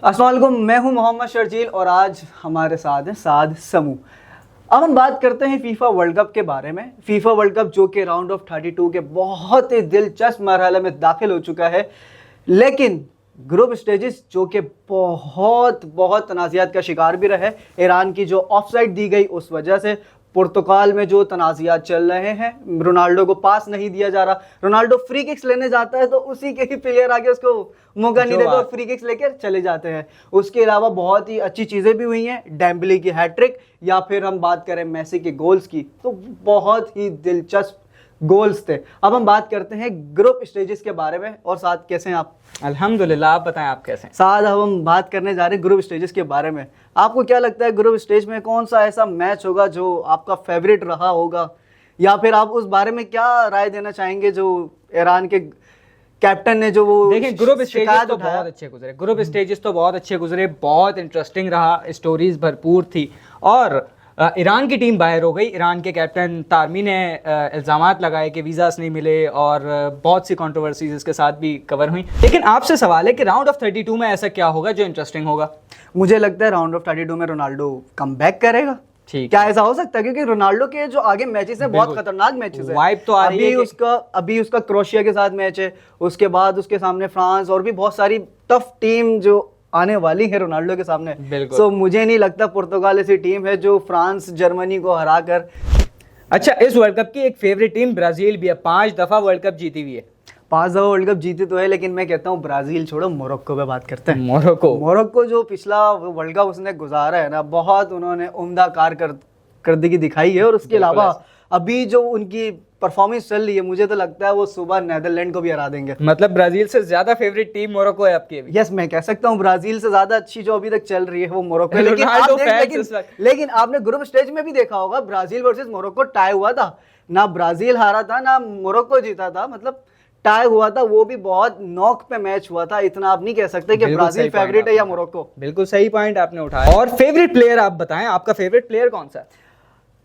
अस्सलाम वालेकुम, मैं हूं मोहम्मद शर्जील और आज हमारे साथ हैं साद समू। अब हम बात करते हैं फीफा वर्ल्ड कप के बारे में। फीफा वर्ल्ड कप जो कि राउंड ऑफ 32 के बहुत ही दिलचस्प मरहले में दाखिल हो चुका है, लेकिन ग्रुप स्टेजेस जो कि बहुत तनाज़ात का शिकार भी रहे। ईरान की जो ऑफसाइड दी गई उस वजह से, पुर्तगाल में जो तनाज़ात चल रहे हैं, रोनाल्डो को पास नहीं दिया जा रहा, रोनाल्डो फ्री किक्स लेने जाता है तो उसी के ही प्लेयर आगे उसको मौका नहीं देते और फ्री किक्स लेकर चले जाते हैं। उसके अलावा बहुत ही अच्छी चीज़ें भी हुई हैं, डेम्बली की हैट्रिक, या फिर हम बात करें मेसी के गोल्स की, तो बहुत ही दिलचस्प गोल्स थे। अब हम बात करते हैं ग्रुप स्टेजेस के बारे में। और साथ कैसे हैं आप? अल्हम्दुलिल्लाह, आप बताएं आप कैसे हैं? साथ अब हम बात करने जा रहे हैं ग्रुप स्टेजेस के बारे में। आपको क्या लगता है ग्रुप स्टेज में कौन सा ऐसा मैच होगा जो आपका फेवरेट रहा होगा, या फिर आप उस बारे में क्या राय देना चाहेंगे जो ईरान के कैप्टन ने जो वो देखें, ग्रुप स्टेजेस तो बहुत अच्छे गुजरे, ग्रुप स्टेजेस तो बहुत अच्छे गुजरे, बहुत इंटरेस्टिंग रहा, स्टोरीज भरपूर थी। और ईरान की टीम बाहर हो गई। ईरान के कैप्टन तारमी ने इल्ज़ामात लगाए कि वीज़ास नहीं मिले और बहुत सी कंट्रोवर्सीज इसके साथ भी कवर हुई। लेकिन आपसे सवाल है कि राउंड ऑफ 32 में ऐसा क्या होगा जो इंटरेस्टिंग होगा? मुझे लगता है राउंड ऑफ 32 में रोनाल्डो कम बैक करेगा। ठीक, क्या ऐसा हो सकता है? क्योंकि रोनाल्डो के जो आगे मैचेस हैं बहुत खतरनाक मैचेस हैं। वाइब तो आ रही है अभी उसका क्रोशिया के साथ मैच है, उसके बाद उसके सामने फ्रांस और भी बहुत सारी टफ टीम जो आने वाली है रोनाल्डो के सामने। सो मुझे नहीं लगता पुर्तगाल ऐसी टीम है जो फ्रांस जर्मनी को हरा कर। अच्छा, इस वर्ल्ड कप की एक फेवरेट टीम ब्राजील भी है, 5 दफा वर्ल्ड कप जीती हुई है। 5 दफा वर्ल्ड कप जीते तो है, लेकिन मैं कहता हूँ ब्राजील छोड़ो, मोरक्को पे बात करते हैं। मोरक्को जो पिछला वर्ल्ड कप उसने गुजारा है ना, बहुत उन्होंने उम्दा कारकर्दगी दिखाई है। और उसके अलावा अभी जो उनकी परफॉर्मेंस चल रही है, मुझे तो लगता है वो सुबह नीदरलैंड को भी हरा देंगे। मतलब ब्राजील से ज्यादा फेवरेट टीम मोरक्को है आपकी अभी? यस, मैं कह सकता हूँ ब्राजील से ज्यादा अच्छी जो अभी तक चल रही है वो मोरक्को है। लेकिन आपने ग्रुप स्टेज में भी देखा होगा, ब्राजील वर्सेस मोरक्को टाई हुआ था, ना ब्राजील हारा था ना मोरक्को जीता था, मतलब टाई हुआ था। वो भी बहुत नॉक पे मैच हुआ था। इतना आप नहीं कह सकते कि ब्राजील फेवरेट है या मोरक्को। बिल्कुल सही पॉइंट आपने उठाया। और फेवरेट प्लेयर आप बताएं, आपका फेवरेट प्लेयर कौन सा है?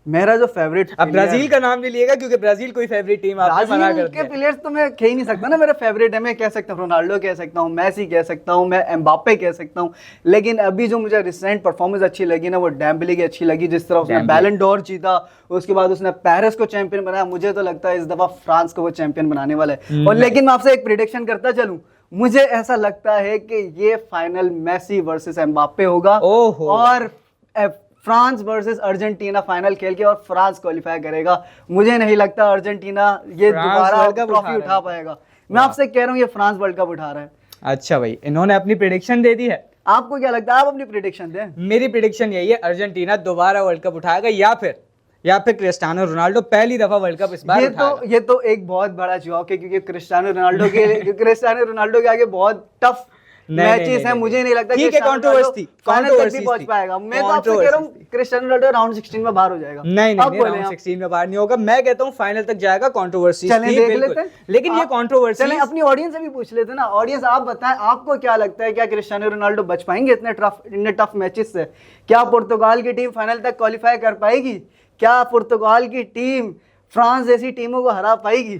मेरा जो फेवरेट, अब ब्राजील का नाम भी लिएगा क्योंकि ब्राजील कोई फेवरेट टीम आपने मना कर दिया। के प्लेयर्स तो मैं कह ही नहीं सकता ना मेरा फेवरेट है। मैं कह सकता हूँ रोनाल्डो कह सकता हूँ, मेसी कह सकता हूँ, मैं एम्बापे कह सकता हूँ। लेकिन अभी जो मुझे रिसेंट परफॉर्मेंस अच्छी लगी ना, वो डेम्बली की अच्छी लगी। जिस तरह उसने बैलन डोर जीता, उसके बाद उसने पेरिस को चैंपियन बनाया। मुझे तो लगता है इस दफा फ्रांस को वो चैंपियन बनाने वाला है। और लेकिन मैं आपसे एक प्रेडिक्शन करता चलूं, मुझे ऐसा लगता है कि ये फाइनल मेसी वर्सेस एम्बापे होगा और फ्रांस वर्सेस अर्जेंटीना फाइनल खेल के और फ्रांस क्वालिफाई करेगा। मुझे नहीं लगता अर्जेंटीना ये दोबारा ट्रॉफी उठा पाएगा। मैं आपसे कह रहा हूँ ये फ्रांस वर्ल्ड कप उठा रहा है। अच्छा भाई, इन्होंने अपनी प्रेडिक्शन दे दी है। आपको क्या लगता है? आप अपनी प्रेडिक्शन दें। मेरी प्रेडिक्शन यही है, अर्जेंटीना दोबारा वर्ल्ड कप उठाएगा या फिर क्रिस्टियानो रोनाल्डो पहली दफा वर्ल्ड कप इस बार उठाएगा। ये तो एक बहुत बड़ा जॉक है, क्योंकि क्रिस्टियानो रोनाल्डो के आगे बहुत टफ मैचेस हैं। मुझे नहीं लगता ठीक है, कंट्रोवर्सी पहुंच पाएगा। मैं तो आपसे कह रहा हूं क्रिस्टियानो रोनाल्डो राउंड 16 में बाहर हो जाएगा। नहीं, राउंड 16 में बाहर नहीं होगा। मैं कहता हूं फाइनल तक जाएगा। कंट्रोवर्सी लेकिन ये कंट्रोवर्सी चलें अपनी ऑडियंस से भी पूछ लेते ना। ऑडियंस आप बताएं, आपको क्या लगता है, क्या क्रिस्टियानो रोनाल्डो बच पाएंगे इतने टफ मैचेस से? क्या पुर्तगाल की टीम फाइनल तक क्वालिफाई कर पाएगी? क्या पुर्तगाल की टीम फ्रांस जैसी टीमों को हरा पाएगी?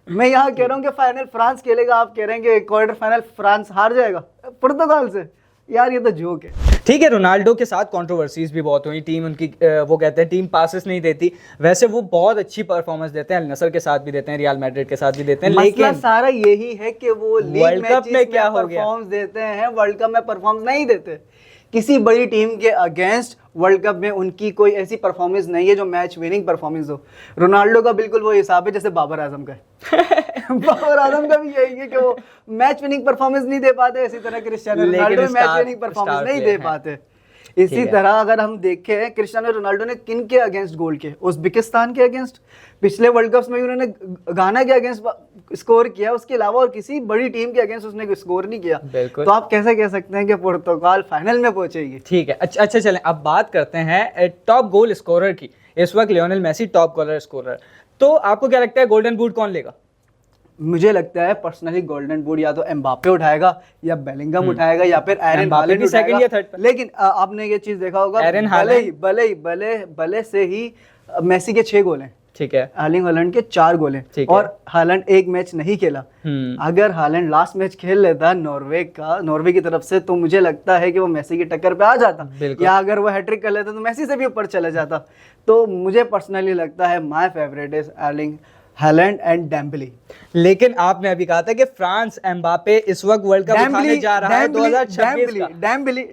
मैं यहाँ कह रहा हूँ कि फाइनल फ्रांस खेलेगा, आप कह रहे हैं कि क्वार्टर फाइनल फ्रांस हार जाएगा पुर्तगाल से। यार ये तो जोक है। ठीक है, रोनाल्डो के साथ कंट्रोवर्सीज भी बहुत हुई। टीम उनकी वो कहते हैं टीम पासेस नहीं देती। वैसे वो बहुत अच्छी परफॉर्मेंस देते हैं, अल नसर के साथ भी देते हैं, रियल मैड्रिड के साथ भी देते हैं। लेकिन सारा यही है कि वो वर्ल्ड कप में क्या हो गया, परफॉर्मेंस देते हैं, वर्ल्ड कप में परफॉर्मेंस नहीं देते। किसी बड़ी टीम के अगेंस्ट वर्ल्ड कप में उनकी कोई ऐसी परफॉर्मेंस नहीं है जो मैच विनिंग परफॉर्मेंस हो। रोनाल्डो का बिल्कुल वो हिसाब है जैसे बाबर आजम का है। बाबर आजम का भी यही है कि वो मैच विनिंग परफॉर्मेंस नहीं दे पाते, इसी तरह Cristiano Ronaldo match winning performance नहीं दे पाते। इसी तरह अगर हम देखें क्रिस्टियानो रोनाल्डो ने किन के अगेंस्ट गोल किए, उज़्बेकिस्तान के अगेंस्ट, पिछले वर्ल्ड कप्स में उन्होंने गाना के अगेंस्ट स्कोर किया, उसके अलावा और किसी बड़ी टीम के अगेंस्ट उसने स्कोर नहीं किया। तो आप कैसे कह सकते हैं कि पुर्तगाल फाइनल में पहुंचेगी? ठीक है, अच्छा चलें अब बात करते हैं टॉप गोल स्कोरर की। इस वक्त Lionel Messi top goal scorer. तो आपको क्या लगता है गोल्डन बूट कौन लेगा? मुझे लगता है पर्सनली गोल्डन बूट या तो एम्बापे उठाएगा या बेलिंगम उठाएगा या फिर एरन हालैंड सेकंड या थर्ड। लेकिन आपने ये चीज देखा होगा, भले से ही मेसी के 6 गोल हैं, ठीक है, एर्लिंग हालैंड के 4 गोल हैं ठीक है। और हालैंड एक मैच नहीं खेला। अगर हालैंड लास्ट मैच खेल लेता नॉर्वे की तरफ से, तो मुझे लगता है कि वो मेसी की टक्कर पे आ जाता, या अगर वो हैट्रिक कर लेता तो मेसी से भी ऊपर चला जाता। तो मुझे पर्सनली लगता है my favourite is Erling Haaland and Dembele. लेकिन आपने अभी कहा था कि फ्रांस एम्बापे इस वक्त वर्ल्ड कप उठाने जा रहा है 2026 का।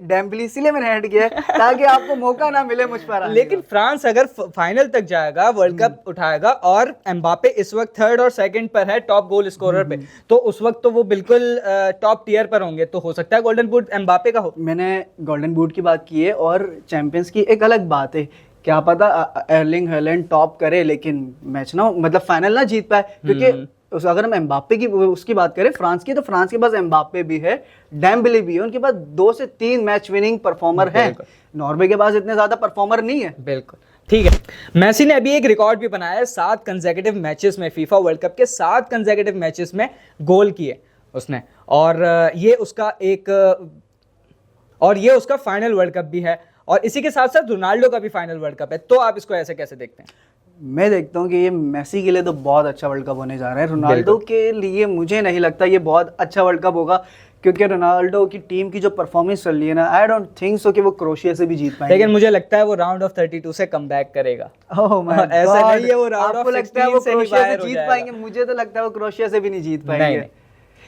डेम्बली इसीलिए मैंने ऐड किया है ताकि आपको मौका ना मिले मुझ पर। लेकिन फ्रांस अगर फाइनल तक जाएगा, वर्ल्ड कप उठाएगा, और एम्बापे इस वक्त 3rd और 2nd पर है टॉप गोल स्कोरर पे, तो उस वक्त तो वो बिल्कुल टॉप टियर पर होंगे, तो हो सकता है गोल्डन बूट एम्बापे का हो। मैंने गोल्डन बूट की बात की है, और चैंपियंस की एक अलग बात है। क्या पता एर्लिंग हालैंड टॉप करे लेकिन मैच ना, मतलब फाइनल ना जीत पाए, क्योंकि अगर हम एम्बापे की उसकी बात करें फ्रांस की, तो फ्रांस के पास एम्बापे भी है, डेम्बले भी है, उनके पास 2 से 3 मैच विनिंग परफॉर्मर हैं। नॉर्वे के पास इतने ज्यादा परफॉर्मर नहीं है। बिल्कुल ठीक है। मेसी ने अभी एक रिकॉर्ड भी बनाया है, 7 कंसेक्यूटिव मैचेस में, फीफा वर्ल्ड कप के 7 कंसेक्यूटिव मैचेस में गोल किए उसने, और ये उसका फाइनल वर्ल्ड कप भी है, और इसी के साथ साथ रोनाल्डो का भी फाइनल वर्ल्ड कप है। तो आप इसको ऐसे कैसे देखते हैं? मैं देखता हूँ कि ये मेसी के लिए तो बहुत अच्छा वर्ल्ड कप होने जा रहा है। रोनाल्डो के लिए मुझे नहीं लगता ये बहुत अच्छा वर्ल्ड कप होगा, क्योंकि रोनाल्डो की टीम की जो परफॉर्मेंस चल रही है ना, आई डोंट थिंक सो कि वो क्रोएशिया से भी जीत पाएंगे। लेकिन मुझे लगता है वो राउंड ऑफ 32 से कमबैक करेगा। ओह माय गॉड, ऐसा नहीं है वो राउंड ऑफ 16 से ही बाहर हो जीत जाएगा। पाएंगे? मुझे तो लगता है वो क्रोएशिया से भी नहीं जीत पाएंगे।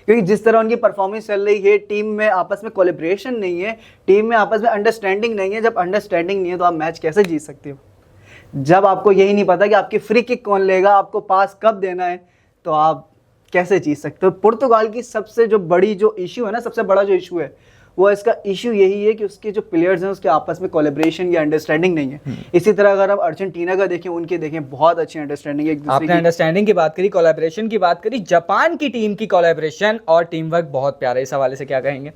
क्योंकि जिस तरह उनकी परफॉर्मेंस चल रही है, टीम में आपस में कोलैबोरेशन नहीं है, टीम में आपस में अंडरस्टैंडिंग नहीं है। जब अंडरस्टैंडिंग नहीं है तो आप मैच कैसे जीत सकते हो? जब आपको यही नहीं पता कि आपकी फ्री किक कौन लेगा, आपको पास कब देना है, तो आप कैसे जीत सकते हो? पुर्तगाल की सबसे जो बड़ी जो इशू है ना, सबसे बड़ा जो इशू है, वो इसका इशू यही है कि उसके जो प्लेयर्स हैं उसके आपस में कोलैबोरेशन या अंडरस्टैंडिंग नहीं है। इसी तरह अगर आप अर्जेंटीना का देखें, उनके देखें बहुत अच्छी अंडरस्टैंडिंग है एक दूसरे की। आपने अंडरस्टैंडिंग की बात करी, कोलैबोरेशन की बात करी, जापान की टीम की कोलैबोरेशन और टीम वर्क बहुत प्यारा है। इस हवाले से क्या कहेंगे?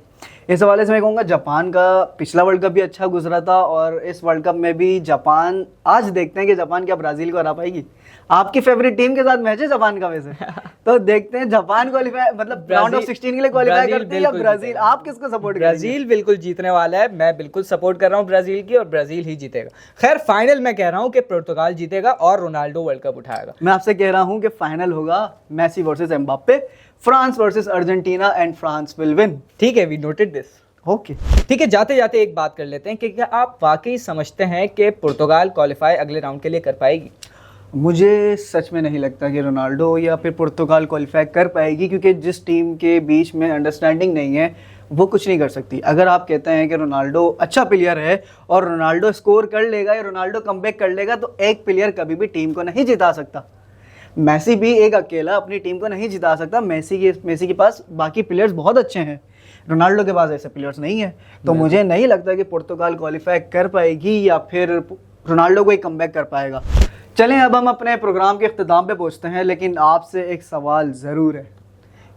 इस हवाले से मैं कहूँगा जापान का पिछला वर्ल्ड कप भी अच्छा गुजरा था, और इस वर्ल्ड कप में भी जापान, आज देखते हैं कि जापान क्या ब्राजील को हरा पाएगी। आपकी फेवरेट टीम के साथ मैच है जापान का वैसे तो देखते हैं जापान क्वालिफाई, मतलब राउंड ऑफ 16 के लिए क्वालिफाई करती है या ब्राजील? आप किसको सपोर्ट करेंगे? ब्राजील बिल्कुल जीतने वाला है, मैं बिल्कुल सपोर्ट कर रहा हूँ ब्राजील की, और ब्राजील ही जीतेगा। खैर फाइनल मैं कह रहा हूँ कि पुर्तगाल जीतेगा और रोनाल्डो वर्ल्ड कप उठाएगा। मैं आपसे कह रहा हूँ कि फाइनल होगा Messi versus Mbappe, France versus Argentina, and France will win. ठीक है, वी नोटेड दिस। ओके ठीक है, जाते जाते एक बात कर लेते हैं कि क्या आप वाकई समझते हैं कि पुर्तगाल क्वालिफाई अगले राउंड के लिए कर पाएगी? मुझे सच में नहीं लगता कि रोनाल्डो या फिर पुर्तगाल क्वालिफाई कर पाएगी, क्योंकि जिस टीम के बीच में अंडरस्टैंडिंग नहीं है वो कुछ नहीं कर सकती। अगर आप कहते हैं कि रोनाल्डो अच्छा प्लेयर है और रोनाल्डो स्कोर कर लेगा या रोनाल्डो कमबैक कर लेगा, तो एक प्लेयर कभी भी टीम को नहीं जिता सकता। मेसी भी एक अकेला अपनी टीम को नहीं जिता सकता। मेसी के पास बाकी प्लेयर्स बहुत अच्छे हैं, रोनाल्डो के पास ऐसे प्लेयर्स नहीं है। तो मुझे नहीं लगता कि पुर्तगाल क्वालिफाई कर पाएगी या फिर रोनाल्डो को ही कमबैक कर पाएगा। चलें अब हम अपने प्रोग्राम के इख्तिताम पे पहुंचते हैं, लेकिन आपसे एक सवाल ज़रूर है,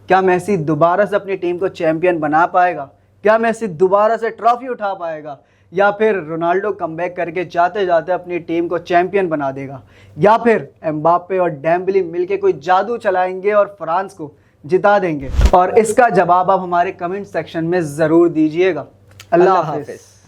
क्या मेसी दोबारा से अपनी टीम को चैंपियन बना पाएगा? क्या मेसी दोबारा से ट्रॉफी उठा पाएगा, या फिर रोनाल्डो कमबैक करके जाते जाते अपनी टीम को चैंपियन बना देगा, या फिर एम्बाप्पे और डेम्बली मिलके कोई जादू चलाएंगे और फ्रांस को जिता देंगे? और इसका जवाब आप हमारे कमेंट सेक्शन में ज़रूर दीजिएगा। अल्लाह हाफिज़।